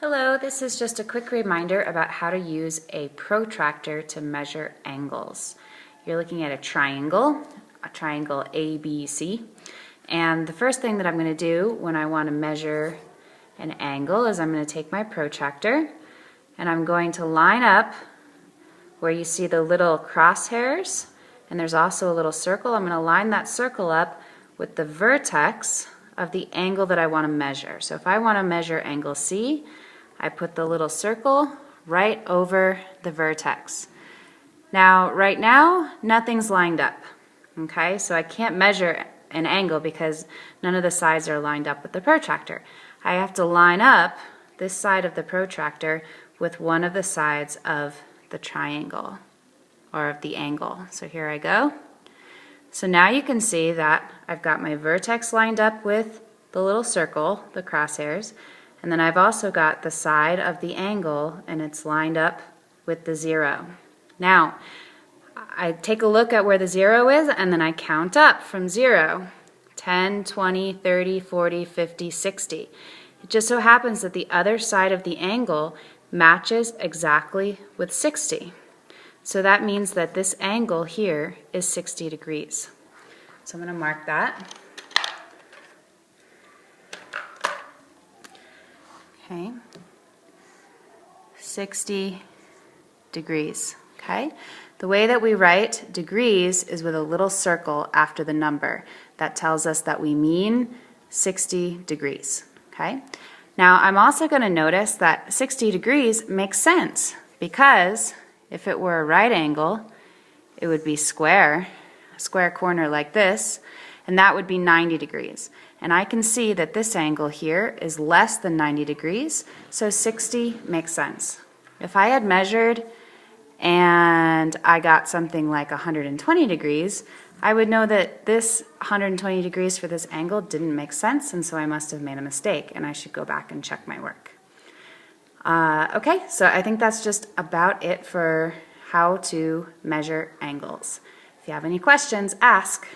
Hello, this is just a quick reminder about how to use a protractor to measure angles. You're looking at a triangle ABC, and the first thing that I'm going to do when I want to measure an angle is I'm going to take my protractor and I'm going to line up where you see the little crosshairs, and there's also a little circle. I'm going to line that circle up with the vertex of the angle that I want to measure. So if I want to measure angle C, I put the little circle right over the vertex. Now, right now, nothing's lined up, okay? So I can't measure an angle because none of the sides are lined up with the protractor. I have to line up this side of the protractor with one of the sides of the triangle, or of the angle. So here I go. So now you can see that I've got my vertex lined up with the little circle, the crosshairs, and then I've also got the side of the angle and it's lined up with the 0. Now, I take a look at where the 0 is and then I count up from 0. 10, 20, 30, 40, 50, 60. It just so happens that the other side of the angle matches exactly with 60. So that means that this angle here is 60 degrees. So I'm going to mark that. Okay, 60 degrees, okay? The way that we write degrees is with a little circle after the number. That tells us that we mean 60 degrees, okay? Now, I'm also going to notice that 60 degrees makes sense because if it were a right angle, it would be square, a square corner like this, and that would be 90 degrees. And I can see that this angle here is less than 90 degrees, so 60 makes sense. If I had measured and I got something like 120 degrees, I would know that this 120 degrees for this angle didn't make sense, and so I must have made a mistake, and I should go back and check my work. Okay, so I think that's just about it for how to measure angles. If you have any questions, ask.